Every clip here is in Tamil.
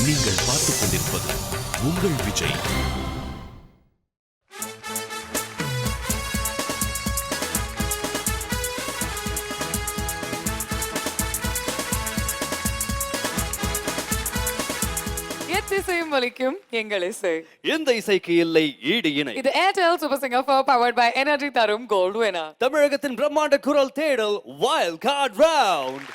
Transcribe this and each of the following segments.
நீங்கள் பார்த்துக் கொண்டிருப்பது உங்கள் விஜய். இசையும் வலிக்கும் எங்கள் இசை. இந்த இசைக்கு இல்லை ஈடு இணை. இது Airtel super singer powered by energy தரும் கோல்ட் வினர். தமிழகத்தின் பிரம்மாண்ட குரல் தேடல் வைல்ட் கார்டு ரவுண்ட்.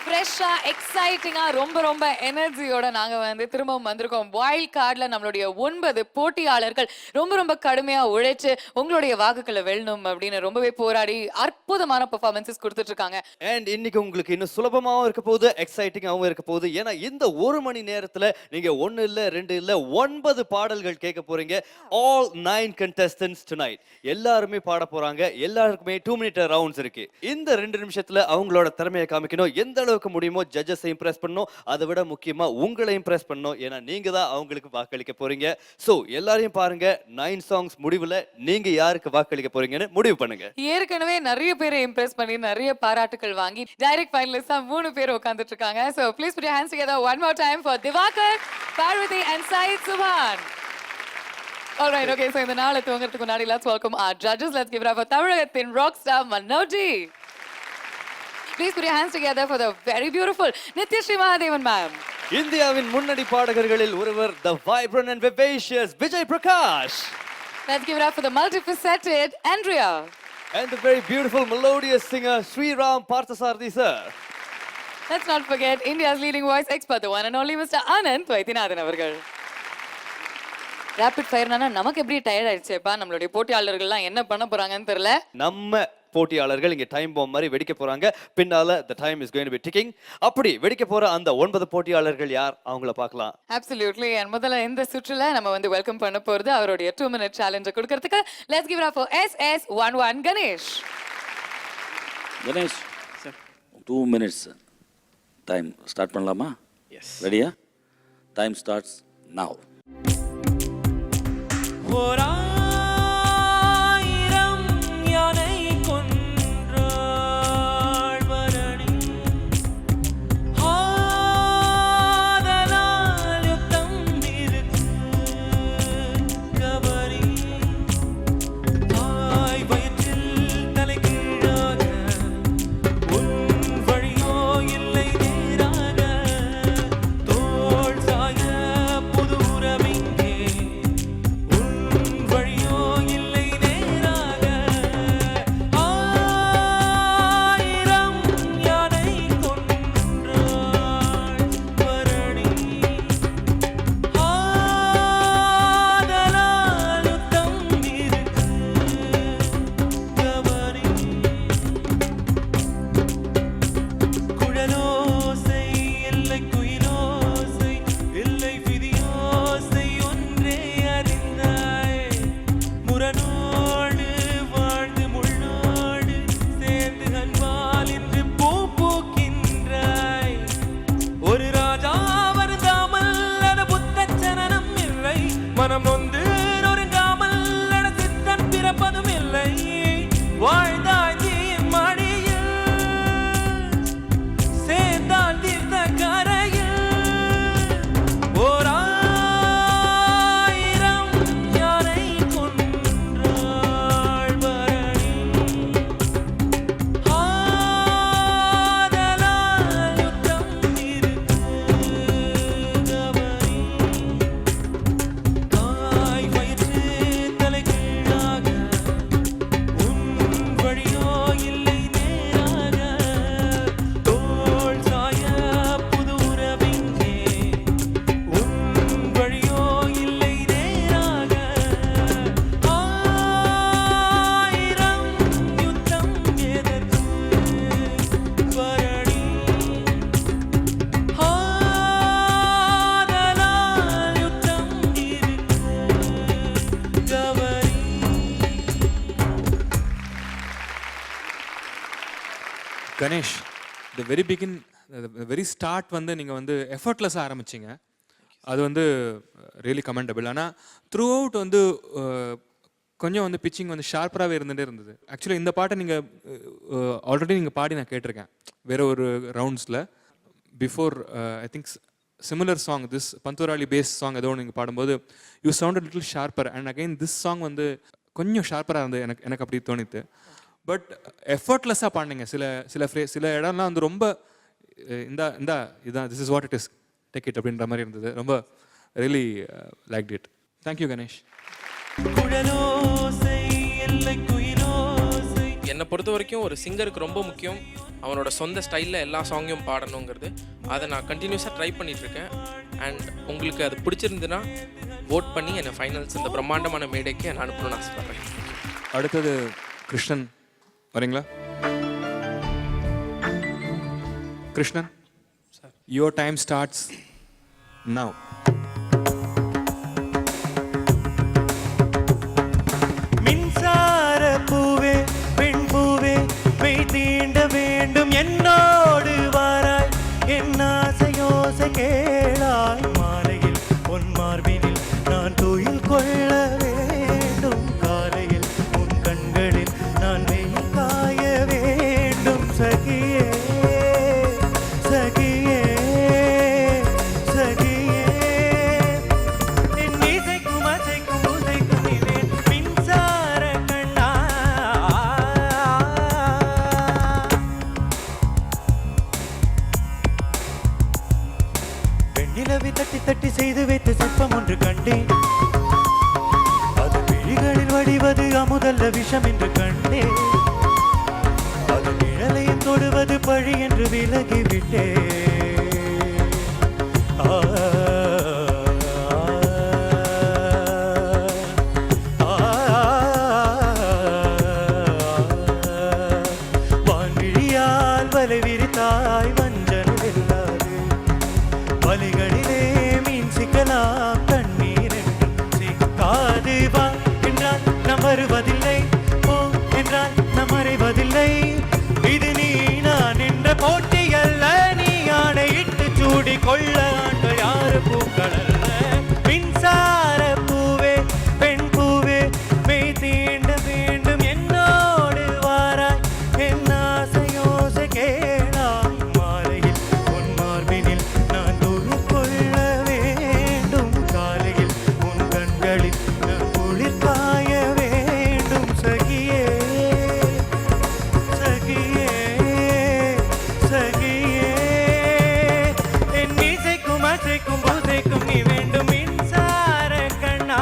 ஃப்ரெஷ்ஷா எக்ஸைட்டிங்கா ரொம்ப எனர்ஜியோட நாங்க வந்து திரும்பவும் வந்திருக்கோம். வைல்ட் கார்டுல நம்மளுடைய 9 போட்டியாளர்கள் ரொம்ப கடுமையா உழைச்சு உங்களுடைய வாக்குகளை வெல்லணும் அப்படின்னு ரொம்பவே போராடி அற்புதமான பெர்ஃபார்மன்ஸஸ் கொடுத்துட்டு இருக்காங்க. அண்ட் இன்னைக்கு உங்களுக்கு இன்னும் சுலபமாவும் இருக்க போகுது, எக்ஸைட்டிங்காவும் இருக்க போகுது. ஏன்னா இந்த 1 மணி நேரத்துல நீங்க 1 இல்ல 2 இல்ல 9 பாடல்கள் கேட்க போறீங்க. All 9 contestants tonight. எல்லாருமே பாட போறாங்க. எல்லாருக்குமே 2 minute ரவுண்ட்ஸ் இருக்கு. இந்த 2 நிமிஷத்துல அவங்களோட திறமையை காமிக்கணும். எந்த அளவுக்கு முடியுமோ ஜட்ஜஸை இம்ப்ரெஸ் பண்ணணும். அதை விட முக்கியமா உங்களை இம்ப்ரெஸ் பண்ணணும். ஏன்னா நீங்க தான் அவங்களுக்கு வாக்களிக்க போறீங்க. சோ எல்லாரையும் பாருங்க. 9 சாங்ஸ் முடிவுல நீங்க யாருக்கு வாக்களிக்க போறீங்கன்னு முடிவு பண்ணுங்க. ஏற்கனவே நிறைய பேரை இம்ப்ரெஸ் பண்ணி நிறைய பாராட்டுகள் வாங்கி டைரக்ட் ஃபைனலிஸ்டா 3 பேர் உட்கார்ந்துட்டு இருக்காங்க. So please put your hands together one more time for Divakar, Parvati and Said Subhan. All right, okay, so இந்த நாளை துவங்கறதுக்கு முன்னாடி let's welcome our judges. Let's give it up for தமிழகத்தின் rock star Manoj. Please put your hands together for the very beautiful Nityashree Mahadevan ma'am. இந்தியாவின் முன்னணி பாடகர்களில் ஒருவர், the vibrant and vivacious Vijay Prakash. Let's give it up for the multifaceted Andrea. And the very beautiful melodious singer Sriram Parthasarathi sir. Let's not forget India's leading voice expert, the one and only Mr. Anand Vaidyanathan அவர்கள். Rapid fire நானா நமக்கு எப்படி டயர்ட் ஆயிடுச்சேப்பா. நம்மளுடைய போட்டியாளர்கள்லாம் என்ன பண்ண போறாங்கன்னு தெரியல. நம்ம போட்டியாளர்கள் இங்க டைம் பாம் மாதிரி வெடிக்க போறாங்க. பின்னால the time is going to be ticking. அப்படி வெடிக்க போற அந்த 9 போட்டியாளர்கள் யார் அவங்கள பார்க்கலாம். Absolutely. and முதல்ல இந்த சுற்றுல நம்ம வந்து வெல்கம் பண்ண போறது அவருடைய 2 minute challenge கொடுக்கிறதுக்கு. Let's give it up for SS11 Ganesh. Ganesh sir, 2 minutes time start பண்ணலாமா? Yes. Ready? Time starts now. Ganesh, the very start வந்து நீங்கள் வந்து எஃபர்ட்லெஸ்ஸாக ஆரம்பிச்சிங்க. அது வந்து ரியலி கமெண்டபிள். ஆனால் த்ரூ அவுட் வந்து கொஞ்சம் வந்து பிச்சிங் வந்து ஷார்ப்பராகவே இருந்துகிட்டே இருந்தது. ஆக்சுவலி இந்த பாட்டை நீங்கள் ஆல்ரெடி நீங்கள் பாடி நான் கேட்டிருக்கேன் வேறு ஒரு ரவுண்ட்ஸில். Before I think similar song this Pantuvarali base song ஏதோ நீங்கள் பாடும்போது you sound little sharper and again this song வந்து கொஞ்சம் ஷார்ப்பராக இருந்தது எனக்கு அப்படி தோணித்து. பட் எஃபர்ட்லெஸ்ஸாக பாடினீங்க. சில இடம்லாம் வந்து ரொம்ப இதான் this is what it is take it அப்படின்ற மாதிரி இருந்தது. ரொம்ப really like it. Thank you Ganesh. என்னை பொறுத்த வரைக்கும் ஒரு சிங்கருக்கு ரொம்ப முக்கியம் அவனோட சொந்த ஸ்டைலில் எல்லா சாங்கையும் பாடணுங்கிறது. அதை நான் கண்டினியூஸாக ட்ரை பண்ணிகிட்ருக்கேன். அண்ட் உங்களுக்கு அது பிடிச்சிருந்துன்னா vote பண்ணி என்னை ஃபைனல்ஸ் இந்த பிரம்மாண்டமான மேடைக்கு நான் அனுப்பணும்னு ஆசைப்படுறேன். அடுத்தது கிருஷ்ணன் வரீங்களா? Krishnan sir, your time starts now. மின்சார பூவே பெண் பூவே மெய் தீண்ட வேண்டும் என்னோடு வாராய் என் ஆசையோசை கேளாய் மாலையில் பொன் மார்பினில் நான் துயில் கொள்ள வேண்டும் காலையில் உன் கண்களில் நான் வெயில் காய வேண்டும் சகியே சகியே சகியே என் இசைக்கும் அசைக்கும் உசைக்கும் நீ மின்சார கண்ணா வெண்ணிலவை தட்டி தட்டி செய்து வைத்த சிற்பம் ஒன்று கண்டேன். அது விழிகளில் வடிவது அமுதல்ல விஷம் என்று கண்டேன். அது நிழலையும் தொடுவது பழி என்று விலகிவிட்டே. வான்விழியால் வலை விரித்தாய் வஞ்சனை வெல்லாது வலிகளிலே மீன் சிக்கலாம் தண்ணீர் என்றும் சிக்காது. வா என்றால் நாம் வருவதில்லை, போ என்றால் நாம் மறைவதில்லை. இது நீ நான் என்ற போட்டி அல்ல, நீ ஆணையிட்டு சூடி கொள்ள ஆண்கள் யாரு பூக்கள் அல்ல. மின்சார பூவே பெண் பூவே மெய் தீண்ட வேண்டும் என்னோடு வாராய் என் ஆசையோசை கேளாய் மாலையில் உன் மார்பினில் நான் துயில் கொள்ள வேண்டும் காலையில் உன் கண்களில் நான் குளிர் காய வேண்டும் சகியே சகியே சகியே என் இசைக்கும் அசைக்கும் பூசைக்கும் நீ வேண்டும் மின்சார கண்ணா.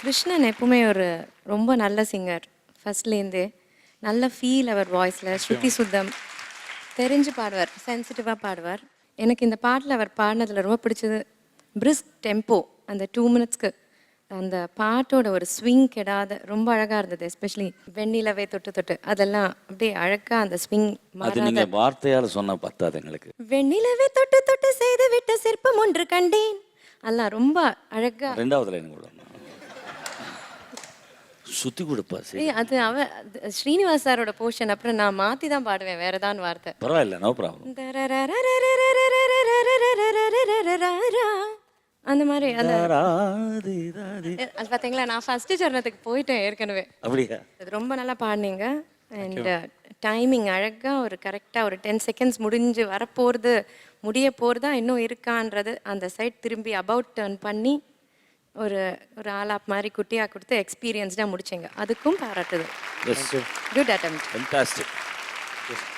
கிருஷ்ணன் எப்பவுமே ஒரு ரொம்ப நல்ல சிங்கர். ஃபர்ஸ்ட்லேருந்தே நல்ல ஃபீல் அவர் வாய்ஸில், ஸ்ருதி சுத்தம் தெரிஞ்சு பாடுவார், சென்சிட்டிவாக பாடுவார். எனக்கு இந்த பாட்டில் அவர் பாடினதில் ரொம்ப பிடிச்சது பிரிஸ்க் டெம்போ. அந்த 2 மினிட்ஸ்க்கு அந்த பாட்டோட ஒரு ஸ்விங் கெடாத ரொம்ப அழகாக இருந்தது. எஸ்பெஷலி வெண்ணிலவே தொட்டு தொட்டு அதெல்லாம் அப்படியே அழகாக அந்த ஸ்விங் அது மாறாத. நீங்கள் வார்த்தையால் சொன்ன பத்தாது எங்களுக்கு. வெண்ணிலவே தொட்டு தொட்டு செய்து விட்ட சிற்பம் ஒன்று கண்டேன். அதெல்லாம் ரொம்ப அழகாக. ரெண்டாவதுல எனக்கு கூட சுத்தி கொடுப்பா சரி. அது ஸ்ரீனிவாஸ் சாரோட போர்ஷன். அப்புறம் நான் மாத்தி தான் பாடுவேன் வேற ஏதாவது வார்த்தை. பரவாயில்ல, நோ ப்ராப்ளம். அந்த மாதிரி அந்த அது பாத்தீங்களா, நான் ஃபர்ஸ்ட் சரணத்துக்கு போயிட்டேன் ஏற்கனவே. அப்படியா? அது ரொம்ப நல்லா பாடினீங்க. அண்ட் டைமிங் அழகா ஒரு கரெக்டா ஒரு 10 செகண்ட்ஸ் முடிஞ்சு வரப்போறது முடிய போறதா இன்னும் இருக்கான்றது அந்த சைட் திரும்பி அபவுட் டர்ன் பண்ணி ஒரு ஒரு ஆலாப் மாதிரி குட்டியா கொடுத்து எக்ஸ்பீரியன்ஸ்டாக முடிச்சிங்க. அதுக்கும் பாராட்டுது. Good attempt. ஃபேண்டாஸ்டிக்.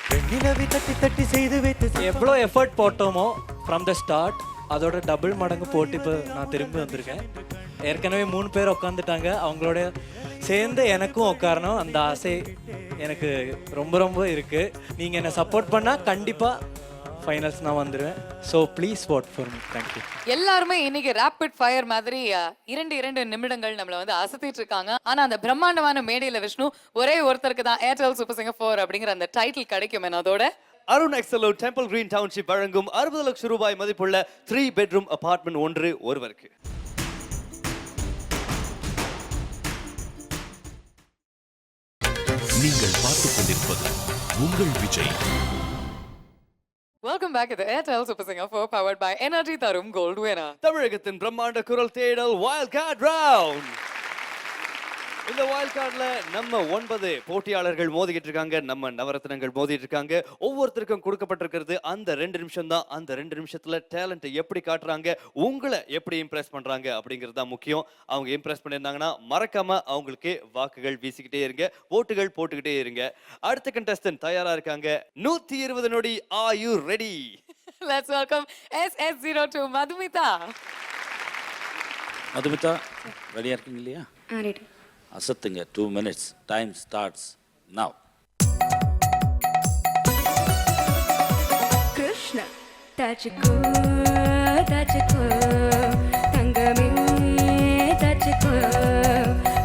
வெண்ணிலவை தட்டி தட்டி செய்து வைத்து எவ்வளோ எஃபர்ட் போட்டோமோ ஃப்ரம் த ஸ்டார்ட் அதோட டபுள் மடங்கு போட்டு இப்போ நான் திரும்பி வந்திருக்கேன். ஏற்கனவே 3 பேர் உட்காந்துட்டாங்க, அவங்களோட சேர்ந்து எனக்கும் உட்காரணும் அந்த ஆசை எனக்கு ரொம்ப ரொம்ப இருக்குது. நீங்கள் என்னை சப்போர்ட் பண்ணால் கண்டிப்பாக ஃபைனல்ஸ் நான் வந்துடுவேன். So please vote for me. Thank you. எல்லாருமே இன்னைக்கு ரேபிட் ஃபயர் மாதிரி 2 நிமிடங்கள் நம்மள வந்து அசத்திட்டு இருக்காங்க. ஆனா அந்த பிரம்மாண்டமான மேடையில விஷ்ணு ஒரே ஒருத்தருக்கு தான் ஏர்டெல் சூப்பர் சிங்கர் 4 அப்படிங்கிற அந்த டைட்டில் கிடைக்கும். அதோட அருண் எக்ஸலோ டெம்பிள் கிரீன் டவுன்ஷிப் வழங்கும் 60 லட்சம் ரூபாய் மதிப்புள்ள 3 பெட்ரூம் அபார்ட்மெண்ட் ஒன்று ஒருவருக்கு. நீங்கள் பார்த்துக் கொண்டிருப்பது உங்கள் Vijay. Welcome back to the Airtel Super Singer 4 powered by Energy Tarum Gold Winner. தமிழகத்தின் பிரம்மாண்ட குரல் தேடல் வைல்ட் கார்டு ரவுண்ட். இந்த வைல்ட் கார்டுல நம்ம 9 போட்டியாளர்கள் மோதிக்கிட்டு இருக்காங்க, நம்ம நவரத்னங்கள் மோதிட்டு இருக்காங்க. ஒவ்வொருத்தருக்கும் கொடுக்கப்பட்டிருக்கிறது அந்த 2 நிமிஷம் தான். அந்த 2 நிமிஷத்துல டேலண்ட் எப்படி காட்டுறாங்க, உங்களை எப்படி இம்ப்ரெஸ் பண்றாங்க அப்படிங்கிறது தான் முக்கியம். அவங்க இம்ப்ரெஸ் பண்ணியிருந்தாங்கன்னா மறக்காம அவங்களுக்கு வாக்குகள் வீசிக்கிட்டே இருங்க, ஓட்டுகள் போட்டுக்கிட்டே இருங்க. அடுத்த கண்டஸ்டன்ட் தயாரா இருக்காங்க. 120 நொடி. Are you ready? Let's welcome SS02 Madhumita. Madhumitha ரெடியாக இருக்கீங்க இல்லையா? ரெடி. அசத்துங்க. 2 minutes. Time starts now. Krishna தச்சுக்கோ தச்சுக்கோ தங்கமே தச்சுக்கோ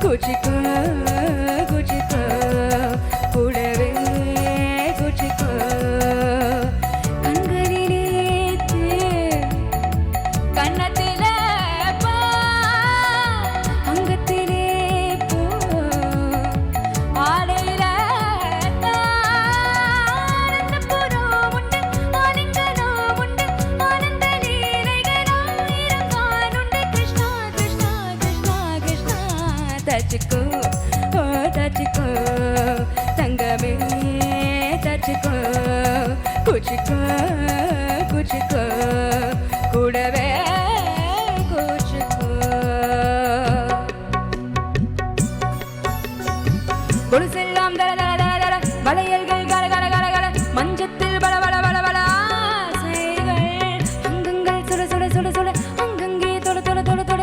குச்சிக்கோ குச்சிக்கோ கூடவே குச்சிக்கோ கண்களிலே கண்ணத்திலே பா அங்கத்திலே போ ஆடையில ஆனந்த புறம் உண்டு ஆலிங்கனம் உண்டு ஆனந்த லீலைகளாய் இருந்தானுண்டு கிருஷ்ணா கிருஷ்ணா கிருஷ்ணா கிருஷ்ணா தச்சுக்கோ ஓ தச்சுக்கோ தங்கமே தச்சுக்கோ குச்சிக்கோ குச்சிக்கோ கூடவே குச்சிக்கோ கொலுசெல்லாம் தர தர தர தர வளையல்கள் கல கல கல கல மஞ்சத்தில் பல பல பல பல ஆசைகள் அங்கங்கள் சுட சுட சுட சுட அங்கங்கே தொட தொட தொட தொட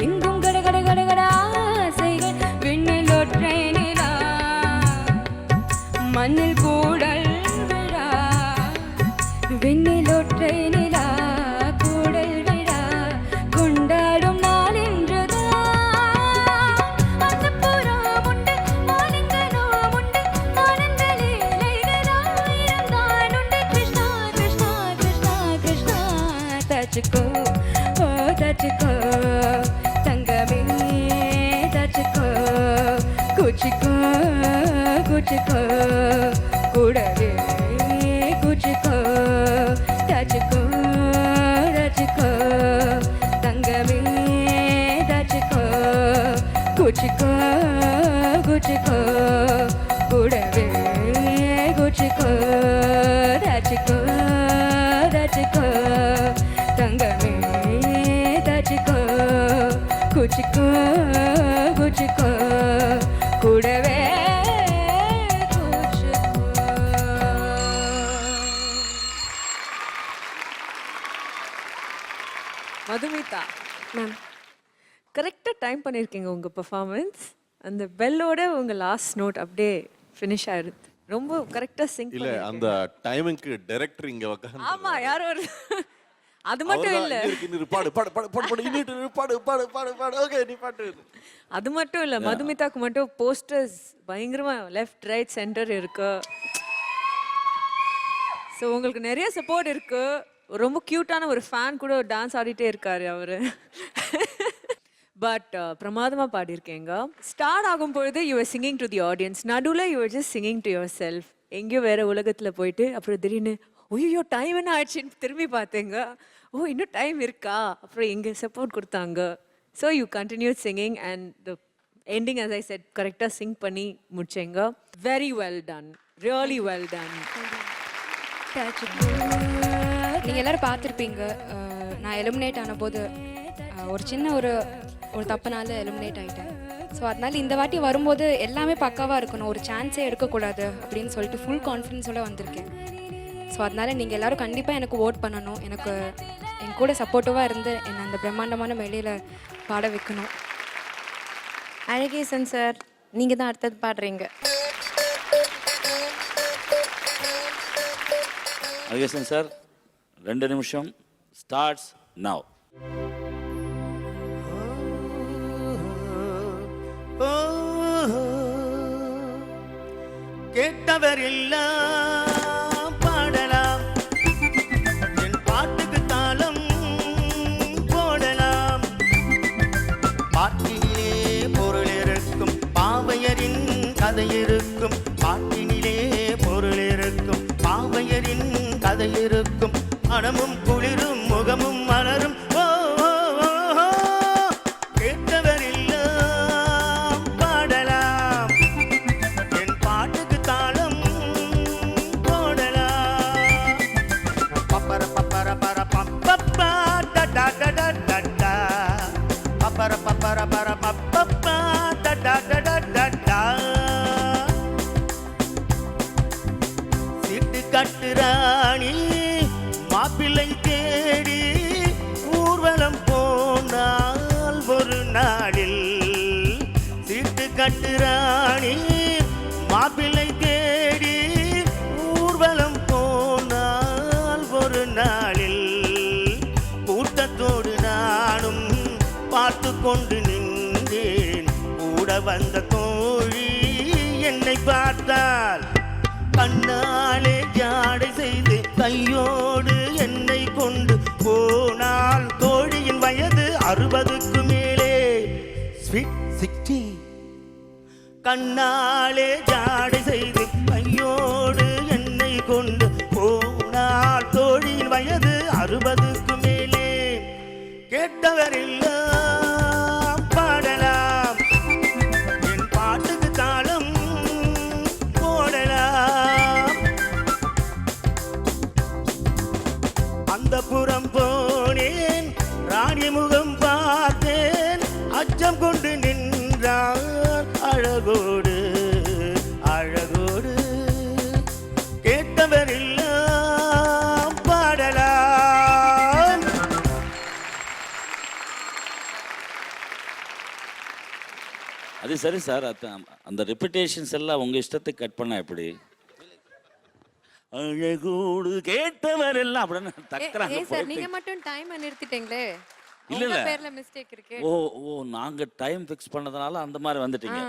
எங்கும் கட கட கட கட ஆசைகள் விண்ணில் ஒற்றை நிலா மண்ணில் கூடல் விழா விண்ணில் ஒற்றை நிலா கூடல் விழா கொண்டாடும் நாள் என்றுதான் அந்த புறம் உண்டு ஆலிங்கனம் உண்டு ஆனந்த லீலைகளாய் இருந்தான் உண்டு கிருஷ்ணா கிருஷ்ணா கிருஷ்ணா கிருஷ்ணா தச்சுக்கோ ஓ தச்சுக்கோ தங்கமே தச்சுக்கோ குச்சிக்கோ குச்சிக்கோ கூடவே குச்சிக்கோ தச்சுக்கோ தச்சுக்கோ தங்கமே தச்சுக்கோ குச்சிக்கோ குச்சிக்கோ கூடவே குச்சிக்கோ தச்சுக்கோ தச்சுக்கோ தங்கமே தச்சுக்கோ குச்சிக்கோ குச்சிக்கோ கூடவே குச்சிக்கோ. மதுமிதா மேம் கரெக்டாக டைம் பண்ணியிருக்கீங்க உங்கள் பெர்ஃபார்மன்ஸ். அந்த பெல்லோட உங்கள் லாஸ்ட் நோட் அப்படியே ஃபினிஷ் ஆயிடுது. ரொம்ப கரெக்டாக சிங்க் இல்ல அந்த டைமிங்க்கு டைரக்டர் இங்க உட்கார்ந்து ஆமா யாரோ ஒரு அது மட்டும் இல்லை பாடு பாடு பாடு பாடு பாடு இன்னிட்டு பாடு பாடு பாடு பாடு ஓகே நீ பாட்டு. அது மட்டும் இல்லை மதுமிதாக்கு மட்டும் போஸ்டர்ஸ் பயங்கரமா லெஃப்ட் ரைட் சென்டர் இருக்கு. ஸோ உங்களுக்கு நிறைய சப்போர்ட் இருக்கு. ரொம்ப க்யூட்டான ஒரு ஃபேன் கூட டான்ஸ் ஆடிட்டே இருக்காரு அவரு. பட் பிரமாதமாக பாடியிருக்கேங்க. ஸ்டார்ட் ஆகும் பொழுது you are singing to the audience, நடுவில் you are just singing to yourself. எங்கேயோ வேற உலகத்தில் போயிட்டு அப்புறம் திடீர்னு ஐயோ டைம் என்ன ஆயிடுச்சுன்னு திரும்பி பார்த்தேங்க. ஓ இன்னும் டைம் இருக்கா, அப்புறம் எங்கே சப்போர்ட் கொடுத்தாங்க. So you continue singing and the ending as I said கரெக்டாக சிங் பண்ணி முடிச்சேங்க. Very well done, really well done. நீங்கள் எல்லோரும் பார்த்துருப்பீங்க, நான் எலிமினேட் ஆன போது ஒரு சின்ன ஒரு தப்புனால எலிமினேட் ஆகிட்டேன். ஸோ அதனால இந்த வாட்டி வரும்போது எல்லாமே பக்காவாக இருக்கணும், ஒரு சான்ஸே எடுக்கக்கூடாது அப்படின்னு சொல்லிட்டு ஃபுல் கான்ஃபிடென்ஸோடு வந்திருக்கேன். ஸோ அதனால நீங்கள் எல்லோரும் கண்டிப்பாக எனக்கு ஓட் பண்ணணும், எனக்கு என் கூட சப்போர்ட்டிவாக இருந்து என்னை அந்த பிரம்மாண்டமான மேடையில் பாட வைக்கணும். அழகேசன் சார், நீங்கள் தான் அடுத்தது பாடுறீங்க. அழகேசன் சார் 2 நிமிஷம் ஸ்டார்ட்ஸ் நவ். கேட்டவர் எல்லாம் பாடலாம், என் பாட்டுக்கு தாளம் போடலாம். பாட்டிலே பொருள் இருக்கும், பாவையரின் கதை இருக்கும், மனமும் குளிரும் முகமும் மலரும் ஓ ஓ, ஓ, ஓ. கேட்டவரெல்லாம் பாடலாம் என் பாட்டுக்கு தாளம் போடலாம் பப்பர பப்பர பர பப்பப்பா டா டா டா டா டா டா. பப்பர பப்பர பர பப்பப்பா டா டா டா டா டா டா. சீட்டு கட்டுராணி மாப்பிள்ளை தேடி ஊர்வலம் போனால் ஒரு நாளில் சீட்டு கட்டுராணி மாப்பிள்ளை தேடி ஊர்வலம் போனால் ஒரு நாளில் கூட்டத்தோடு நானும் பார்த்து கொண்டு நின்றேன். கூட வந்த தோழி என்னை பார்த்தால் கண்ணாலே ஜாடை செய்து கையோடு என்னை கொண்டு போனால் தோழியின் வயது 60க்கு மேலே ஸ்வீட் 60. கண்ணாலே ஜாடை செய்து கையோடு என்னை கொண்டு போனால் தோழியின் வயது 60க்கு மேலே. கேட்டவரெல்லாம் பாடலாம் என் பாட்டுக்கு தாளம் போடலாம். அந்த புறம் போனேன் ராணி முகம் பார்த்தேன் அச்சம் கொண்டு நின்றார் அழகோடு அழகோடு. கேட்டவரெல்லாம் பாடலாம். அது சரி சார், அந்த ரெப்புடேஷன்ஸ் எல்லாம் உங்கள் இஷ்டத்துக்கு கட் பண்ண எப்படி? அழகோடு கேட்டவர் எல்லாம் அப்படின்னு தக்குறாங்க. சார் நீங்க மட்டும் டைம் நிறுத்திட்டீங்களே. இல்ல இல்ல, பேர்ல மிஸ்டேக் இருக்கு. ஓ ஓ நாங்க டைம் ஃபிக்ஸ் பண்ணதுனால அந்த மாதிரி வந்துட்டீங்க.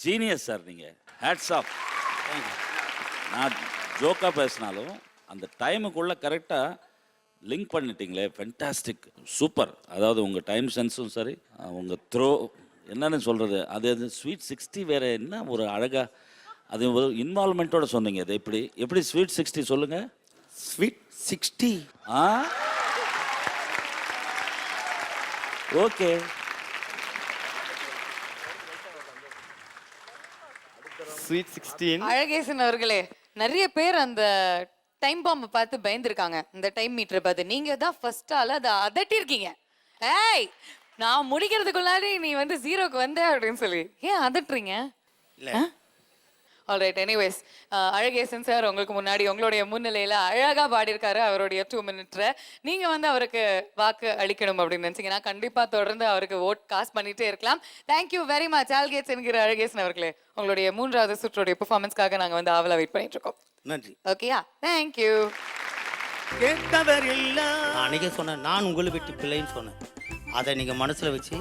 ஜீனியஸ் சார், நீங்க ஹேட்ஸ் ஆஃப். நான் ஜோக்கா பேசினாலும் அந்த டைமுக்குள்ள கரெக்டா லிங்க் பண்ணிட்டீங்களே, ஃபென்டாஸ்டிக், சூப்பர். அதாவது உங்க டைம் சென்ஸும் சரி, உங்க த்ரோ என்னன்னு சொல்றது, அது ஸ்வீட் 60 வேற என்ன ஒரு அழகா, அது ஒரு இன்வால்மெண்ட்டோட சொன்னீங்க. அது எப்படி ஸ்வீட் 60 சொல்லுங்க. ஸ்வீட் 60. ஆ ஓகே. ஸ்வீட் 16. அழகேசன் அவர்களே, நிறைய பேர் அந்த டைம் பாம்பை பார்த்து பயந்துருக்காங்க. இந்த டைம் மீட்டரை பார்த்து நீங்க தான் ஃபர்ஸ்ட் ஆள அதை அதட்டி இருக்கீங்க. ஏய், நான் முடிக்கிறதுக்குள்ளாடி நீ வந்து 0க்கு வந்த அப்படின்னு சொல்லி ஏன் அதட்டுறீங்க? ஆல்ரைட், எனிவேஸ், அழகேசன் சார் உங்களுக்கு முன்னாடி உங்களுடைய முன்னிலையில அழகா பாடியிருக்காரு அவருடைய 2 மினிட்ல. நீங்க வந்து அவருக்கு வாக்கு அளிக்கணும் அப்படின்னு நினைச்சீங்கன்னா கண்டிப்பா தொடர்ந்து அவருக்கு ஓட் காஸ்ட் பண்ணிட்டே இருக்கலாம். தேங்க்யூ வெரி மச் ஆல்கேட்ஸ் என்கிற அழகேசன் அவர்களே. உங்களுடைய 3வது சுற்றுடைய பெர்ஃபார்மன்ஸ்க்காக நாங்க வந்து ஆவலா வெயிட் பண்ணிட்டு இருக்கோம். நன்றி. ஓகேயா? தேங்க்யூ. கேட்டவரெல்லாம் அன்னைக்கு சொன்னேன், நான் உங்களை விட்டு பிள்ளைன்னு சொன்னேன். அதை நீங்கள் மனசில் வச்சு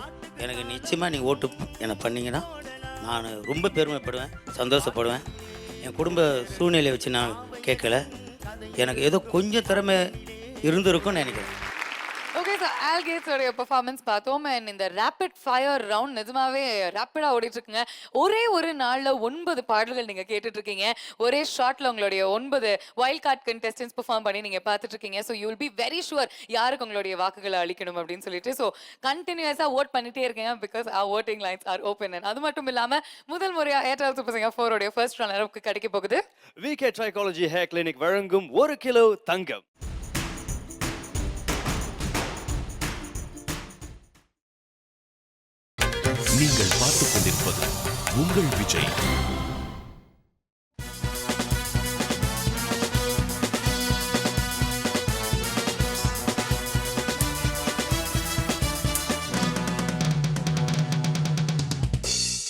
எனக்கு நிச்சயமாக நீங்கள் ஓட்டு எனக்கு பண்ணீங்கன்னா நான் ரொம்ப பெருமைப்படுவேன், சந்தோஷப்படுவேன். என் குடும்ப சூழ்நிலையை வச்சு நான் கேட்கல, எனக்கு ஏதோ கொஞ்சம் திறமை இருந்திருக்கும்னு நினைக்கிறேன். ஓகே சார், ஆல்கேட்ஸோடைய பெர்ஃபார்மன்ஸ் பார்த்தோம். அண்ட் இந்த ரேபிட் ஃபயர் ரவுண்ட் நிஜமாவே ரேப்பிடா ஓடிட்டு இருக்குங்க. ஒரே ஒரு நாள்ல 9 பாடல்கள் நீங்க கேட்டுட்டு இருக்கீங்க. ஒரே ஷார்ட்ல உங்களுடைய 9 வைல்ட் கார்ட் கண்டெஸ்டன்ஸ் பெர்ஃபார்ம் பண்ணி நீங்க பார்த்துட்டு இருக்கீங்க. So you will be very sure யாருக்கு உங்களுடைய வாக்குகளை அளிக்கணும் அப்படின்னு சொல்லிட்டு. ஸோ கண்டினியூஸா ஓட் பண்ணிட்டே இருக்கீங்க, because our voting lines are open. அது மட்டும் இல்லாம முதல் முறையா ஏர்டெல் சூப்பர் சிங்கர் 4 உடைய ஃபர்ஸ்ட் ரன்னருக்கு கிடைக்க போகுது விகே ட்ரைகாலஜி ஹேர் கிளினிக் வழங்கும் 1 கிலோ தங்கம். நீங்கள் பார்த்துக் கொண்டிருப்பது உங்கள் Vijay.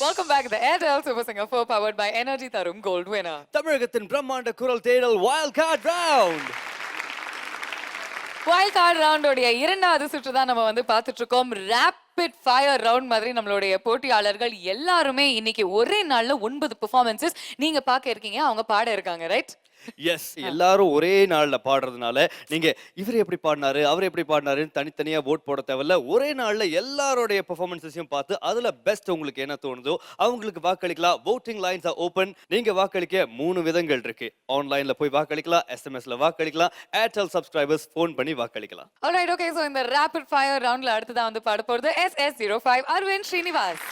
Welcome back to the Airtel Super Singer 4 powered by Energy Tarum Gold Winner. தமிழகத்தின் பிரம்மாண்ட குரல் தேடல் wild card round. Wild card ரவுண்டோடைய 2வது சுற்று தான் நம்ம வந்து பார்த்துட்டு இருக்கோம். ரேபிட் ஃபயர் ரவுண்ட் மாதிரி நம்மளுடைய போட்டியாளர்கள் எல்லாருமே இன்னைக்கு ஒரே நாள்ல 9 பெர்ஃபார்மன்சஸ் நீங்க பார்க்க இருக்கீங்க, அவங்க பாட இருக்காங்க, ரைட்? எஸ் எல்லாரும் ஒரே நாள்ல பாடுறதுனால நீங்க இவர் எப்படி பாடினாரு அவர் எப்படி பாடினாருன்னு தனித்தனியா ஓட் போட தேவையில்ல. ஒரே நாள்ல எல்லாரோடைய பெர்ஃபார்மன்ஸையும் பார்த்து அதுல பெஸ்ட் உங்களுக்கு என்ன தோணுதோ அவங்களுக்கு வாக்களிக்கலாம். voting lines are open. நீங்க வாக்களிக்க 3 விதங்கள் இருக்கு. ஆன்லைன்ல போய் வாக்களிக்கலாம், எஸ்எம்எஸ்ல வாக்களிக்கலாம், ஏர்டெல் சப்ஸ்கிரைபர்ஸ் ஃபோன் பண்ணி வாக்களிக்கலாம். Alright, okay, so இந்த rapid fire roundல அடுத்ததா வந்து பாட போறது SS05 Aravind Srinivas.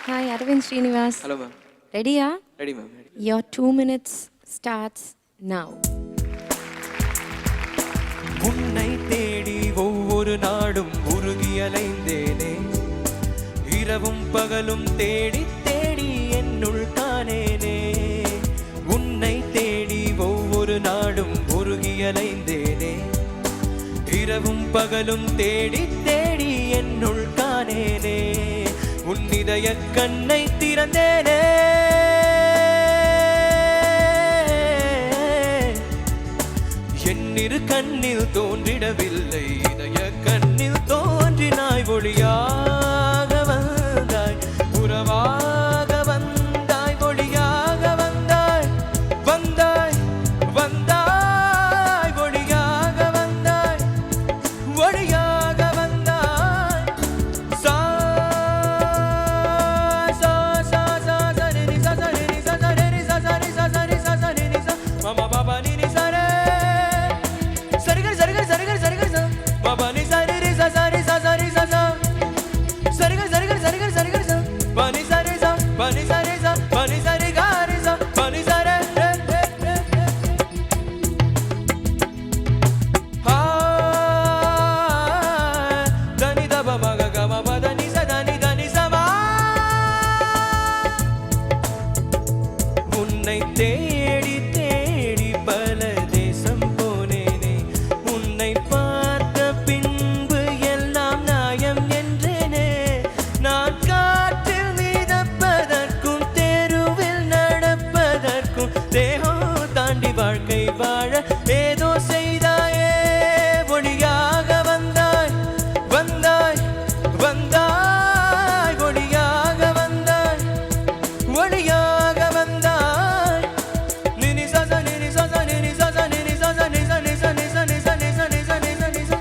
Hi Aravind Srinivas. Hello ma'am. ரெடியா? Ready ma'am. Your 2 minutes starts now. உன்னை தேடி ஒவ்வொரு நாடும் உருகி அலைந்தேனே, இரவும் பகலும் தேடி தேடி என்னுள் காணேனே. உன்னை தேடி ஒவ்வொரு நாடும் உருகி அலைந்தேனே, இரவும் பகலும் தேடி தேடி என்னுள் காணேனே. உன் இதய கண்ணை திறந்தேனே, என்னிரு கண்ணில் தோன்றிடவில்லை, இதய கண்ணில் தோன்றினாய். ஒளியாக வந்தாய், உறவாக வந்தாய், ஒளியாக வந்தாய், வந்தாய் வந்தாய், ஒளியாக வந்தாய், ஒளியாக வந்தாய். சா சா சா சா சா நி சா சா நி சா சா நி சா சா நி சா சா நி சா சா நி சா மம பாபா நி நி சா ரே சரிகர் சரிகர் சரிகர் சரிகர் சா பாபா நி சா ரி சா சா ரி சா சா ரி சா சா சரிகர் சரிகர் சரிகர் சரிகர் சா பா நி சா ரி சா பா நி சா ரி சா பா நி சா ரி கா ரி சா பா நி சா ரே ஹா தனி த ப ம க க ம ப த நி ச த நி த நி ச மா. உன்னை தேடி தேடி பல தேசம் போனேனே, உன்னை பார்த்த பின்பு எல்லாம் நியாயம் என்றேனே. நான் காற்றில் மிதப்பதற்கும் தெருவில் நடப்பதற்கும் தேகம் தாண்டி வாழ்க்கை வாழ ஏதோ செய்தாயே. ஒளியாக வந்தாய், வந்தாய் வந்தாய், ஒளியாக வந்தாய், ஒளியாக வந்தாய். நினி சா சா நினி சா சா நினி சா சா நினி சா சா நி சா நி சா நி சா நி சா நி சா நி சா நி சா நி சா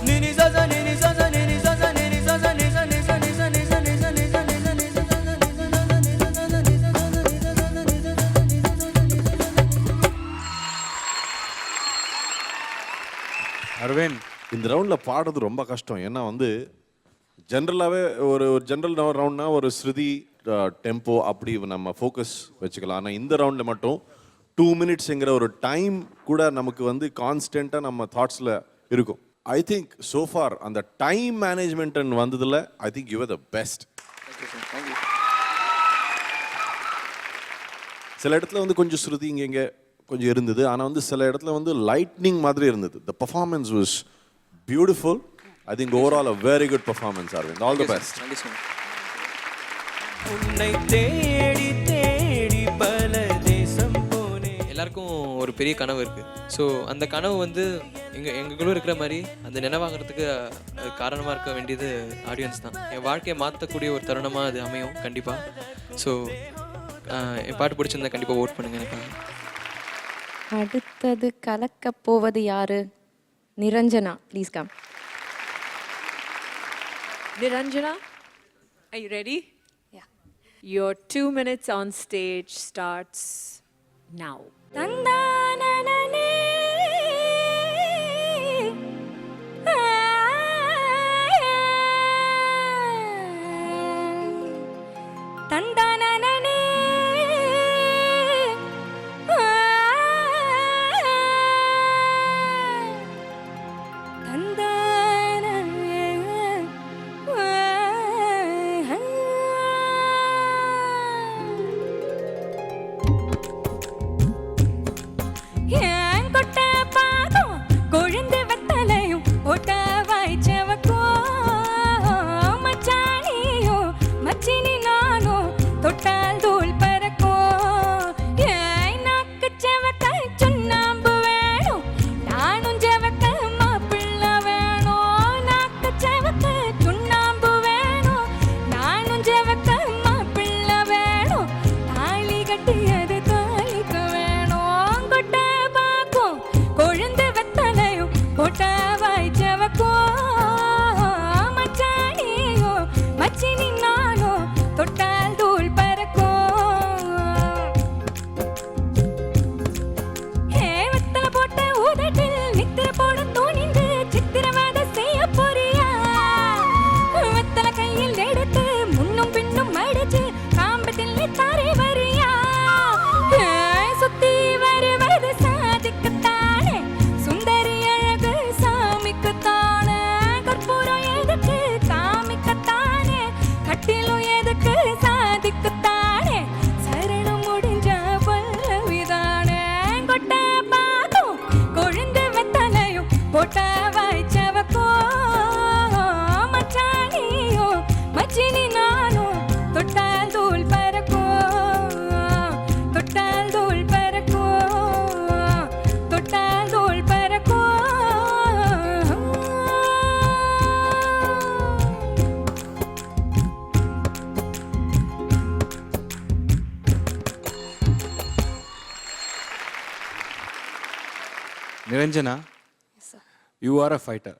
நினி சா சா நினி சா சா நினி சா சா நினி சா சா நி சா நி சா நி சா நி சா நி சா நி சா நி சா நி சா அரவிந்த், இந்த ரவுண்டில் பாடுறது ரொம்ப கஷ்டம். ஏன்னா வந்து ஜென்ரலாகவே ஒரு ஜென்ரல் ரவுண்ட்னா ஒரு ஸ்ருதி டெம்போ அப்படி நம்ம ஃபோக்கஸ் வச்சுக்கலாம். ஆனால் இந்த ரவுண்டில் மட்டும் 2 மினிட்ஸுங்கிற ஒரு டைம் கூட நமக்கு வந்து கான்ஸ்டண்ட்டாக நம்ம தாட்ஸில் இருக்கும். ஐ திங்க் சோஃபார் அந்த டைம் மேனேஜ்மெண்ட்னு வந்ததில் I think you are the best. சில இடத்துல வந்து கொஞ்சம் ஸ்ருதி இங்கே கொஞ்சம் இருந்தது, ஆனால் வந்து சில இடத்துல வந்து லைட்னிங் மாதிரி இருந்தது. The performance was beautiful. I think overall a very good performance Aravind. All the best. உன்னை தேடி தேடி பல தேசம் போனே. எல்லாருக்கும் ஒரு பெரிய கனவு இருக்குது. ஸோ அந்த கனவு வந்து எங்களுக்குள்ள இருக்கிற மாதிரி அந்த நினைவாகிறதுக்கு காரணமாக இருக்க வேண்டியது ஆடியன்ஸ் தான். என் வாழ்க்கையை மாற்றக்கூடிய ஒரு தருணமாக அது அமையும் கண்டிப்பாக. ஸோ என் பாட்டு பிடிச்சிருந்தா கண்டிப்பாக ஓட் பண்ணுங்க எனக்காக. அடுத்தது கலக்க போவது யாரு? Niranjana, please come. Niranjana, are you ready? Yeah. Your 2 minutes on stage starts now. தந்தானனே தந்தானனே கட்டி Niranjana, you are a fighter,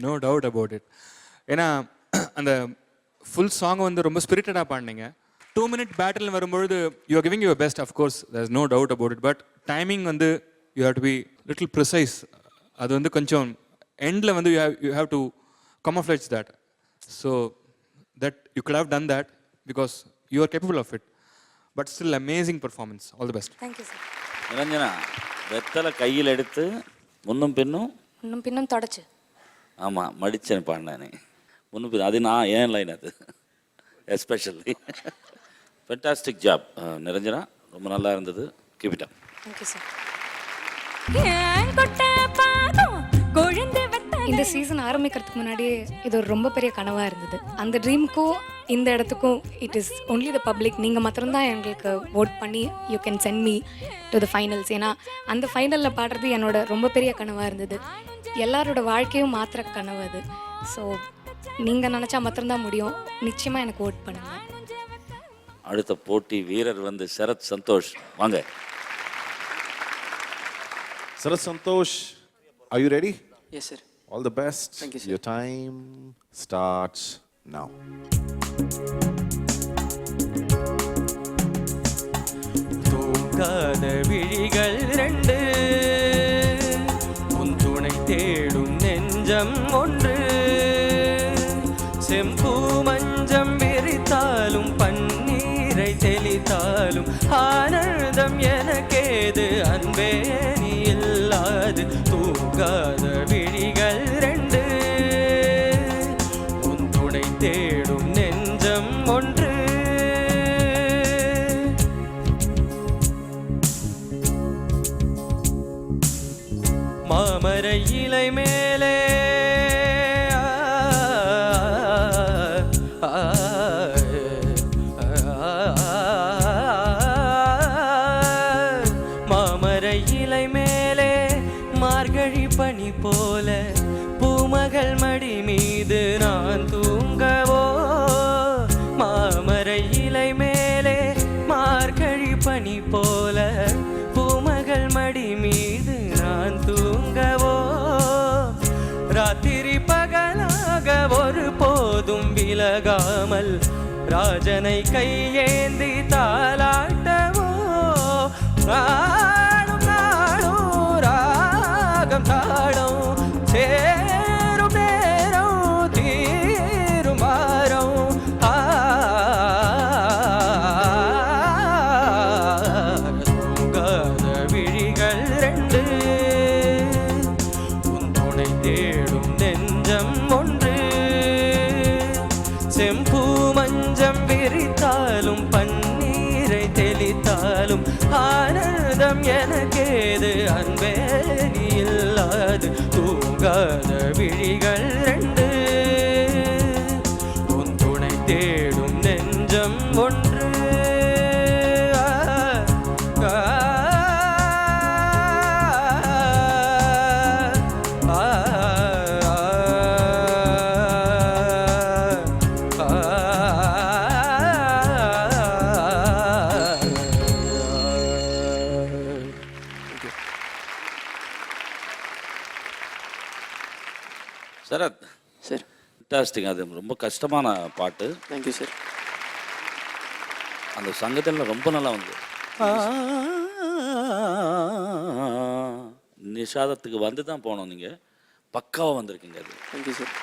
no doubt about it. ஏன்னா அந்த ஃபுல் சாங் வந்து ரொம்ப ஸ்பிரிட்டடாக பாடினீங்க. 2 minute பேட்டில் வரும்பொழுது you are giving your best, of course there is no doubt about it. But timing வந்து you have to be little precise. அது வந்து கொஞ்சம் எண்டில் வந்து you have to camouflage that. So that you could have done that because you are capable of it. But still amazing performance. All the best. Thank you sir. Niranjana, வெத்தலை கையில் எடுத்து முன்னும் பின்னும் இன்னும் பின்னும் தொடச்சு. ஆமாம், மடிச்சேன் பாடினேன் முன்னும் பின்னும். அது நான் ஏன் லைன் அது எஸ்பெஷலி. ஃபென்டாஸ்டிக் ஜாப் நிரஞ்சனா, ரொம்ப நல்லா இருந்தது. Keep it up. Thank you sir. இந்த சீசன் ஆரம்பிக்கிறதுக்கு முன்னாடி இது ஒரு ரொம்ப பெரிய கனவாக இருந்தது. அந்த ட்ரீமுக்கும் இந்த இடத்துக்கும் it is only the public. நீங்கள் மாத்திரம்தான் எங்களுக்கு ஓட் பண்ணி you can send me to the finals. ஏன்னா அந்த ஃபைனலில் பாடுறது என்னோட ரொம்ப பெரிய கனவாக இருந்தது. எல்லாரோட வாழ்க்கையும் மாத்திர கனவு அது. ஸோ நீங்கள் நினச்சா மாத்திரம்தான் முடியும். நிச்சயமாக எனக்கு ஓட் பண்ணுங்கள். அடுத்த போட்டி வீரர் வந்து சரத் சந்தோஷ். வாங்க Sharath Santhosh, are you ready? Yes sir. All the best. Thank you, sir. Your time starts now. தூங்காத விழிகள் ரெண்டு, உன் துணை தேடும் நெஞ்சம் ஒன்று, செம்பூ மஞ்சம் விரித்தாலும் பன்னீரை தெளித்தாலும் ஆனந்தம் எனக்கேது அன்பே நீ இல்லாது. தூங்காத விழிகள் ரெண்டு, உன் துணை தேடும் நெஞ்சம் ஒன்று. மாமர இலை மேலே மாமர இலை மேலே மார்கழி பனி போல பூமகள் மடி மீது நான் தூங்கவோ. மாமர இலை மேலே மார்கழி பனி போல பூமகள் மடி மீது நான் தூங்கவோ. ராத்திரி பகலாக ஒரு போதும் விலகாமல் ராஜனை கையேந்தி தாலாட்டவோ. நாடும் நாடும் ராகம் தாடும் சேரும் நேரம் தீரும் வாரம். தூங்காத விழிகள் ரெண்டு, உன் துணை தேடும் நெஞ்சம் ஒன்று, செம்பூ மஞ்சம் விரித்தாலும் பன்னீரை தெளித்தாலும் ஆனந்தம் எனக்கேது அன்பே நீ இல்லாது. தூங்காத விழிகள் ரெண்டு, உன் துணை தேடும் நெஞ்சம் ஒன்று. சரத் சார். ஃபென்டாஸ்டிக். அது ரொம்ப கஷ்டமான பாட்டு. Thank you sir. அந்த சங்கத்தில் ரொம்ப நல்லா வந்து நிஷாதத்துக்கு வந்து தான் போனோம். நீங்கள் பக்காவாக வந்திருக்கீங்க. அது தேங்க்யூ சார்.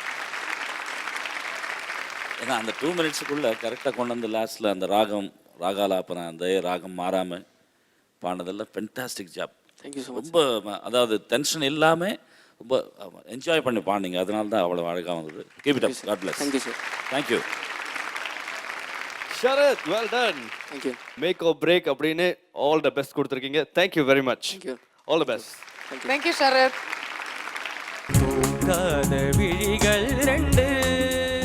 ஏன்னா அந்த 2 minutesக்குள்ளே கரெக்டாக கொண்டு வந்து லாஸ்ட்டில் அந்த ராகாலாப்பனை அந்த ராகம் மாறாமல் பாடினதெல்லாம் fantastic job. Thank you so much. ரொம்ப அதாவது டென்ஷன் இல்லாமல் ரொம்ப என்ஜாய் பண்ணி பாடினீங்க. அதனால தான் அவ்வளோ அழகாக வந்தது. Keep it up. God bless. Thank you sir. Thank you. Sharath, well done. Thank you. Make or break அப்படின்னு ஆல் த பெஸ்ட் கொடுத்துருக்கீங்க. Thank you very much. Thank you. All the best. Thank you Sharath. தூங்காத விழிகள் ரெண்டு.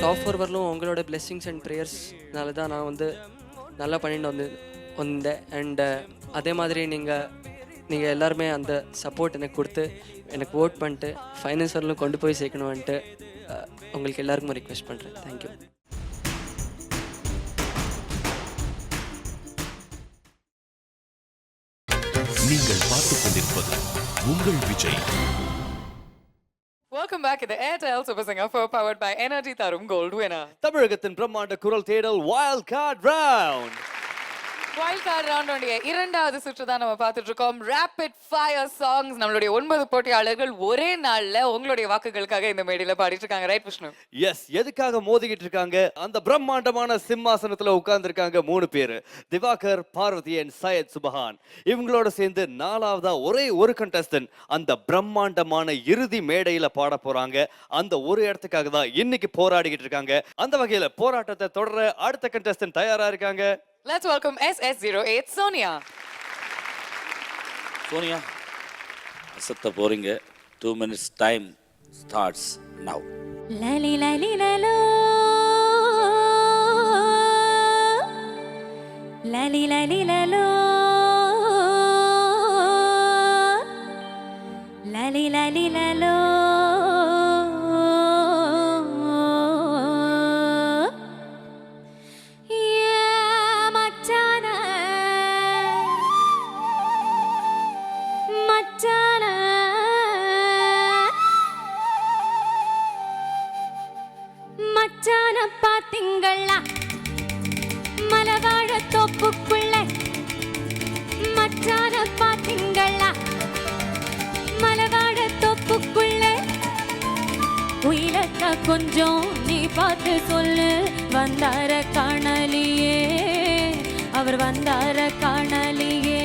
டாப் 4 வரலும் உங்களோட பிளெஸ்ஸிங்ஸ் அண்ட் ப்ரேயர்ஸ்னால தான் நான் வந்து நல்லா பண்ணிட்டு வந்தேன். அண்ட் அதே மாதிரி நீங்கள் எல்லாருமே அந்த சப்போர்ட் எனக்கு கொடுத்து எனக்கு ஓட் பண்ணிட்டு ஃபைனல்ஸ் வரலும் கொண்டு போய் சேர்க்கணும்ன்ட்டு உங்களுக்கு எல்லாருக்கும் ரிக்வெஸ்ட் பண்ணுறேன். தேங்க்யூ. நீங்கள் பார்த்துக் கொண்டிருப்பது உங்கள் Vijay. Welcome back to the Airtel Super Singer 4 powered by Energy Tarum Gold winner. தமிழகத்தின் பிரம்மாண்ட குரல் தேடல் wild card round. Wild card ரவுண்டோடைய இரண்டாவது சுற்று தான் நம்ம பார்த்துட்டு இருக்கோம். Rapid fire songs. நம்மளுடைய 9 போட்டியாளர்கள் ஒரே நாள்ல உங்களுடைய வாக்குகளுக்காக இந்த மேடையில பாடிட்டு இருக்காங்க. ரைட் விஷ்ணு? எஸ், எதுக்காக மோதிக்கிட்டு இருக்காங்க? அந்த பிரம்மாண்டமான சிம்மாசனத்துல உட்கார்ந்து இருக்காங்க 3 பேரு. திவாகர், பார்வதி and சையத் சுபஹான். இவங்களோட சேர்ந்து 4வதா ஒரே ஒரு கண்டஸ்டன்ட் அந்த பிரம்மாண்டமான இறுதி மேடையில பாட போறாங்க. அந்த ஒரு இடத்துக்காக தான் இன்னைக்கு போராடிக்கிட்டு இருக்காங்க. அந்த வகையில போராட்டத்தை தொடர அடுத்த கண்டஸ்டன்ட் தயாரா இருக்காங்க. Let's welcome SS08 Sonia. Sonia, அசத்த போறீங்க. 2 minutes டைம் ஸ்டார்ட்ஸ் நவ். லலி லலி லலோ லலி லலி லலோ லலி லலி லலோ மச்சான பாத்திங்களா மலவாழ தோப்புக்குள்ள மச்சான பாத்திங்களா மலவாழ தோப்புக்குள்ள உயிரக்கா கொஞ்சம் நீ பார்த்து சொல்லு வந்தார காணலியே அவர் வந்தார காணலியே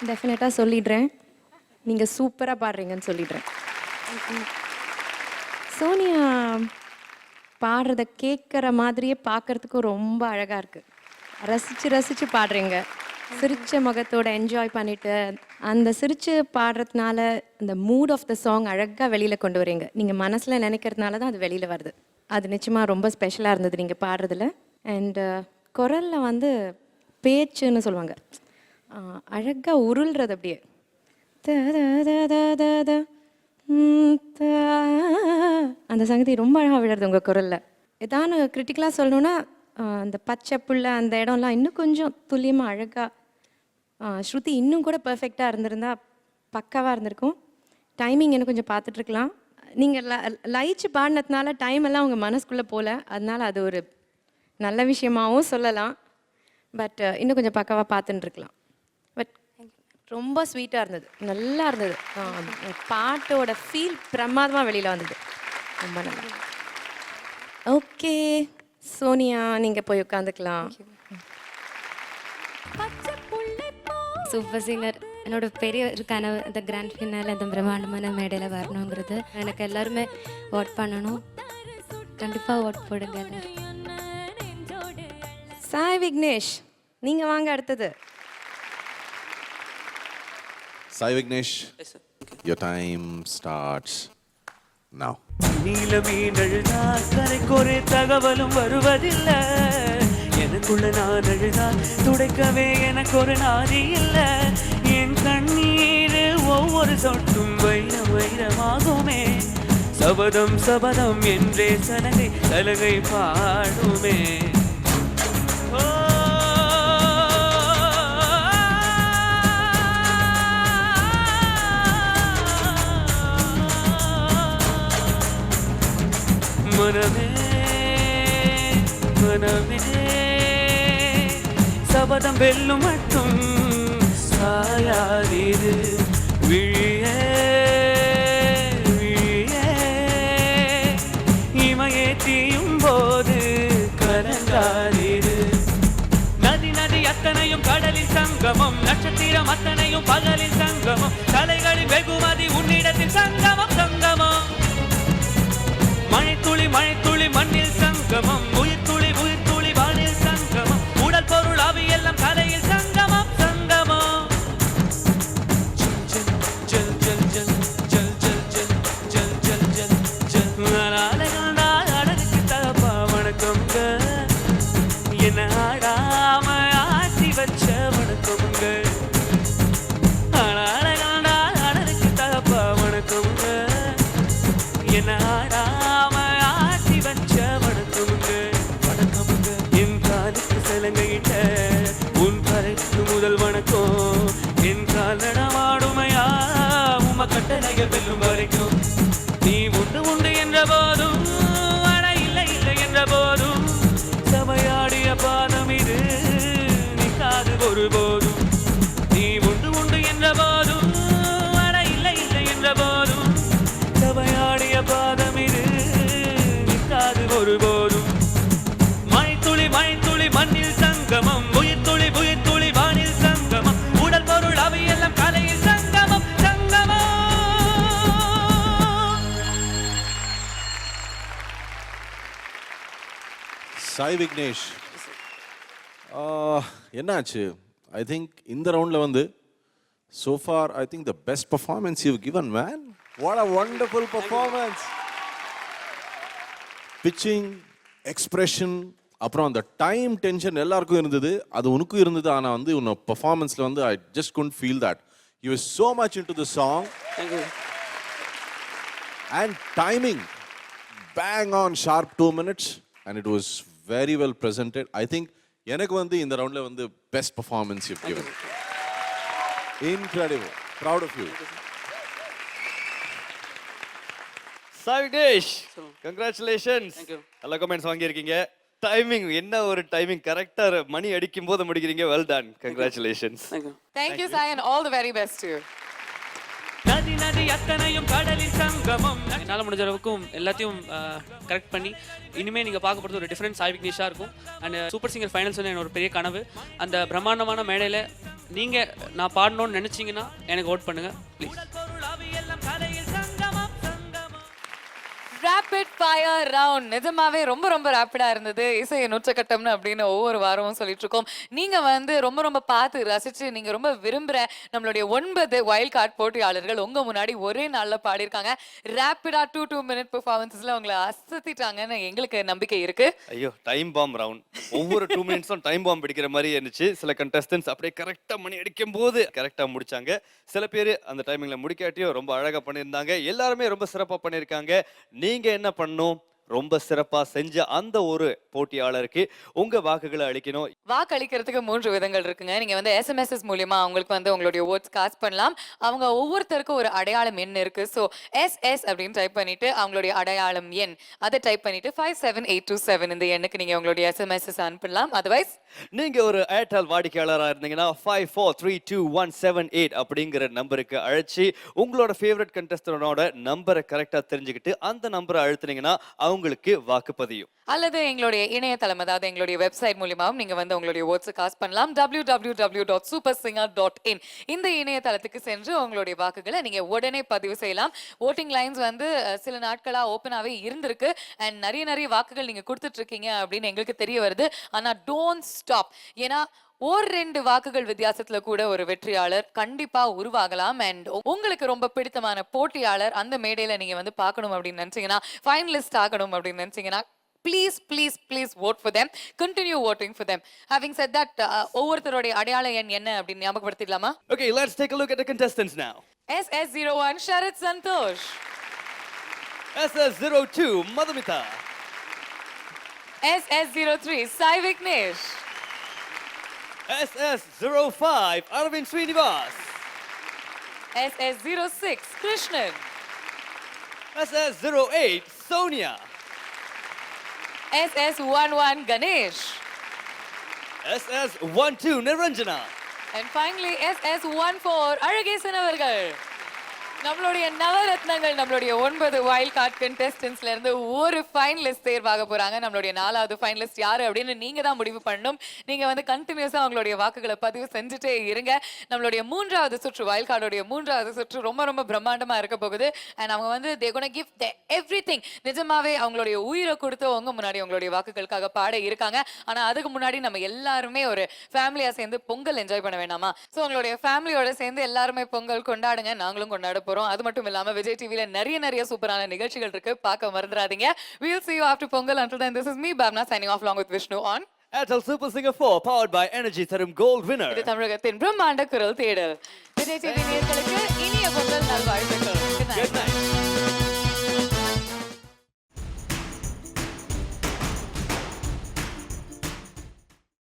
டெஃபினட்டாக சொல்லிடுறேன், நீங்கள் சூப்பராக பாடுறீங்கன்னு சொல்லிடுறேன். சோனியா பாடுறத கேட்குற மாதிரியே பார்க்குறதுக்கும் ரொம்ப அழகாக இருக்குது. ரசித்து ரசித்து பாடுறீங்க. சிரிச்ச முகத்தோட என்ஜாய் பண்ணிவிட்டு அந்த சிரித்து பாடுறதுனால அந்த மூட் ஆஃப் த சாங் அழகாக வெளியில் கொண்டு வரீங்க. நீங்கள் மனசில் நினைக்கிறதுனால தான் அது வெளியில் வருது. அது நிச்சயமாக ரொம்ப ஸ்பெஷலாக இருந்தது நீங்கள் பாடுறதுல. அண்டு குரலில் வந்து பேச்சுன்னு சொல்லுவாங்க, அழகாக உருள்றது அப்படியே அந்த சங்கதி ரொம்ப அழகாக விழுறது உங்கள் குரலில். ஏதானு கிரிட்டிக்கலாக சொல்லணுன்னா அந்த பச்சை புள்ள அந்த இடம்லாம் இன்னும் கொஞ்சம் துல்லியமாக அழகாக ஸ்ருதி இன்னும் கூட பர்ஃபெக்டாக இருந்திருந்தா பக்காவாக இருந்திருக்கும். டைமிங் இன்னும் கொஞ்சம் பார்த்துட்ருக்கலாம். நீங்கள் லயிச்சு பாடினதுனால டைம் எல்லாம் உங்கள் மனசுக்குள்ளே போகல, அதனால அது ஒரு நல்ல விஷயமாகவும் சொல்லலாம். பட் இன்னும் கொஞ்சம் பக்காவாக பார்த்துட்டுருக்கலாம். பட் ரொம்ப ஸ்வீட்டாக இருந்தது, நல்லா இருந்தது. பாட்டோட ஃபீல் பிரமாதமாக வெளியில் வந்தது, ரொம்ப நல்லா. ஓகே சோனியா, நீங்கள் போய் உட்காந்துக்கலாம். சூப்பர் சிங்கர் என்னோட பெரிய ஒரு கனவு, இந்த கிராண்ட் ஃபினால அந்த பிரம்மாண்டமான மேடையில் வரணுங்கிறது. எனக்கு எல்லாருமே ஓட் பண்ணணும், கண்டிப்பாக ஓட் போடுங்க எல்லாரும். சாய் விக்னேஷ், நீங்கள் வாங்க அடுத்தது. Sai Vignesh, your time starts now. நீல மீனழுதா கரைக்கொரு தகவலும் வருவதில்லை, எனக்குள்ள நான் அழுதால் துடைக்கவே எனக்கு ஒரு நாதி இல்லை. என் கண்ணீர் ஒவ்வொரு சொட்டும் வைரம் வைரமாகுமே, சபதம் சபதம் என்றே சலகை சலகை பாடுமே. மனமே மனமே சபதம் வெல்லும் மட்டும் சாயாதீது விழியே விழியே இமையே தீயும் போது கலங்காதீது. நதி நதி அத்தனையும் கடலில் சங்கமம், நட்சத்திரம் அத்தனையும் பகலில் சங்கமம், கலைகளின் வெகுமதி உன்னிடத்தில் சங்கமம் சங்கமம். மழைத்துளி மழைத்துளி மண்ணில் சங்கமம், உயிர்த்துளி உயிர்த்துளி வானில் சங்கமம், உடல் பொருள் அவை எல்லாம் கலையில் சங்கமம் சங்கமம். ஜல் ஜல் ஜல் ஜல் ஜல் ஜல் ஜல் ஜல் ஜல் ஜல் அழகா அழகுக்கு தகப்பா வணக்கம்ங்க, என்ன ஆடாம ஆட்டி வச்ச வணக்கம்ங்க. அழகா அழகுக்கு தகப்பா வணக்கம்ங்க, என்ன ஆடாம ஆட்டி வச்ச வணக்கம்ங்க வணக்கம்ங்க. என் காலுக்கு சலங்கையிட்ட உன் கரைக்கு முதல் வணக்கம், என் கால் நடமாடுமையா உம கட்டளைய வெல்லும் வரைக்கும். நீ உண்டு உண்டு என்ற போதும் அட இல்லை இல்லை என்ற போதும், சபையாடிய பாதம் இது நிற்காது ஒருபோதும். நீ உண்டு உண்டு என்ற போதும் அட இல்லை இல்லை என்ற போதும், சபையாடிய பாதம் இது நிற்காது ஒருபோதும். மழைத்துளி மழைத்துளி மண்ணில் சங்கமம், உயிர்த்துளி உயிர்த்துளி வானில் சங்கமம், உடல் பொருள் அவை எல்லாம் கலையில் சங்கமம் சங்கமம். சாய் விக்னேஷ், என்னாச்சு? ஐ திங்க் இந்த ரவுண்டில் வந்து so far I think the best performance you've given, man. What a wonderful performance. Pitching, expression, அப்புறம் அந்த டைம் டென்ஷன் எல்லாருக்கும் இருந்தது, அது உனக்கும் இருந்தது. ஆனால் வந்து உன்னை பர்ஃபார்மன்ஸில் வந்து I just couldn't feel that. You were so much into the song. Thank you. And timing, bang on sharp 2 minutes, and it was very well presented. I think எனக்கு வந்து இந்த ரவுண்டில் வந்து best performance you've given. Incredible. Proud of you. Sai Vignesh, congratulations. நல்ல கமெண்ட்ஸ் வாங்கியிருக்கீங்க. டைமிங் என்ன ஒரு டைமிங், கரெக்டா மணி அடிக்கும் போது முடிக்கிறீங்க. Well done, congratulations. Thank you, Sai, and all the very best to you. நதி நதி அத்தனையும் கடலில் சங்கமம். என்னால் முடிஞ்ச அளவுக்கும் எல்லாத்தையும் கரெக்ட் பண்ணி இனிமேல் நீங்கள் பார்க்க போகிறது ஒரு டிஃப்ரெண்ட் சாய் விக்னேஷாக இருக்கும். அண்ட் சூப்பர் சிங்கர் ஃபைனல்ஸ் வந்து என்னோட பெரிய கனவு. அந்த பிரம்மாண்டமான மேடையில் நீங்கள் நான் பாடணும்னு நினச்சிங்கன்னா எனக்கு ஓட் பண்ணுங்கள் ப்ளீஸ். ரேபிட் ஃபயர் ரவுண்ட் நிஜமாவே ரொம்ப ரொம்ப ரேப்பிடா இருந்தது. இசையின் உச்சக்கட்டம்னு அப்படின்னு ஒவ்வொரு வாரமும் சொல்லிட்டு இருக்கோம். நீங்க வந்து ரொம்ப ரொம்ப பார்த்து ரசிச்சு நீங்க ரொம்ப விரும்புற நம்மளுடைய 9 வைல்ட் கார்டு போட்டியாளர்கள் உங்க முன்னாடி ஒரே நாள்ல பாடியிருக்காங்க. ரேப்பிடா 2 மினிட் பெர்ஃபார்மன்ஸஸ்ல உங்களை அசத்திட்டாங்கன்னு எங்களுக்கு நம்பிக்கை இருக்கு. ஐயோ, டைம் பாம் ரவுண்ட். ஒவ்வொரு 2 மினிட்ஸும் டைம் பாம் பிடிக்கிற மாதிரி இருந்துச்சு. சில கண்டஸ்டன்ஸ் அப்படியே கரெக்டா மணி அடிக்கும் போது கரெக்டா முடிச்சாங்க. சில பேர் அந்த டைமிங்ல முடிக்காட்டியும் ரொம்ப அழகா பண்ணியிருந்தாங்க. எல்லாருமே ரொம்ப சிறப்பா பண்ணியிருக்காங்க. நீங்க என்ன பண்ணணும்? ரொம்ப சிறப்பா செஞ்ச அந்த ஒரு போட்டியாளருக்கு உங்க வாக்குகளை அளிக்கணும். வாக்களிக்கிறதுக்கு 3 விதங்கள் இருக்குங்க. நீங்க வந்து SMS மூலமா அவங்களுக்கு வந்து உங்களுடைய ஓட்ஸ் காஸ்ட் பண்ணலாம். அவங்க ஒவ்வொருத்தருக்கும் ஒரு அடையாளம் எண் இருக்கு. ஸோ SS அப்படின்னு டைப் பண்ணிட்டு அவங்களுடைய அடையாளம் எண் அதை டைப் பண்ணிட்டு 57827 இந்த எண்ணுக்கு நீங்க உங்களுடைய SMS அனுப்பலாம். அதர்வைஸ் நீங்க ஒரு ஏர்டெல் வாடிக்கையாளராக இருந்தீங்கன்னா 54321778 அப்படிங்கிற நம்பருக்கு அழைச்சி உங்களோட ஃபேவரட் கண்டஸ்டனோட நம்பரை கரெக்டா தெரிஞ்சுக்கிட்டு அந்த நம்பரை அழுத்துனீங்கன்னா அவங்களுக்கு வாக்குப்பதியும். அல்லது எங்களுடைய இணையதளம் அதாவது எங்களுடைய வெப்சைட் மூலமாவும் நீங்க வந்து உங்களுடைய ஓட்ஸ் காஸ்ட் பண்ணலாம். www.supersinger.in இந்த இணையதளத்துக்கு சென்று உங்களுடைய வாக்குகளை நீங்க உடனே பதிவு செய்யலாம். ஓட்டிங் லைன்ஸ் வந்து சில நாட்களா ஓப்பனாவே இருந்திருக்கு அண்ட் நிறைய வாக்குகள் நீங்க கொடுத்துட்டு இருக்கீங்க அப்படின்னு எங்களுக்கு தெரிய வருது. ஆனா டோன்ட் ஸ்டாப். ஏன்னா 1-2 வாக்குகள் வித்தியாசத்துல கூட ஒரு வெற்றியாளர் கண்டிப்பா உருவாகலாம். அண்ட் உங்களுக்கு ரொம்ப பிடித்தமான போட்டியாளர் அந்த மேடையில நீங்க வந்து பார்க்கணும் அப்படின்னு நினைச்சீங்கன்னா, ஃபைனலிஸ்ட் ஆகணும் அப்படின்னு நினைச்சீங்கன்னா, please vote for them. Continue voting for them. Having said that, ஒவ்வொருத்தரோட அடையாள எண் என்ன அப்படின்னு ஞாபகப்படுத்திடலாமா? Okay, let's take a look at the contestants now. SS01 Sharat Santosh, SS02 Madhumita. SS03 Sai Vignesh. SS05 Arvind Srinivas. SS06 Krishnan. SS08 Sonia. SS11 Ganesh. SS12 Niranjana. And finally SS14 Aragesan அவர்கள். நம்மளுடைய நவரத்னங்கள் நம்மளுடைய 9 வைல்ட் கார்டு கண்டெஸ்டன்ஸ்ல இருந்து ஒரு ஃபைனலிஸ்ட் தேர்வாக போறாங்க. நம்மளுடைய 4வது ஃபைனலிஸ்ட் யாரு அப்படின்னு நீங்க தான் முடிவு பண்ணணும். நீங்க வந்து கண்டினியூஸா அவங்களுடைய வாக்குகளை பதிவு செஞ்சுட்டே இருங்க. நம்மளுடைய 3வது சுற்று வைல்ட் கார்டுடைய 3வது சுற்று ரொம்ப ரொம்ப பிரம்மாண்டமா இருக்க போகுது. அண்ட் அவங்க வந்து they gonna give the everything. நிஜமாவே அவங்களுடைய உயிரை கொடுத்து உங்க முன்னாடி அவங்களுடைய வாக்குகளுக்காக பாட இருக்காங்க. ஆனா அதுக்கு முன்னாடி நம்ம எல்லாருமே ஒரு ஃபேமிலியா சேர்ந்து பொங்கல் என்ஜாய் பண்ண வேண்டாமா? சோ உங்களுடைய ஃபேமிலியோட சேர்ந்து எல்லாருமே பொங்கல் கொண்டாடுங்க. நாங்களும் கொண்டாட போறோம். அது மட்டும் இல்லாம விஜய் டிவில நிறைய சூப்பரான நிகழ்ச்சிகள் இருக்கு, பார்க்க மறந்துடாதீங்க. We'll see you after Pongal. Until then, this is me Bhavna signing off along with Vishnu on Airtel Super Singer 4 powered by Energy Tharum Gold winner. இது தமிழகத்தின் பிரம்மாண்ட குரல் தேடல். விஜய் டிவி நேயர்களுக்கு இனிய பொங்கல் நல்வாழ்த்துக்கள். Good night. Good night.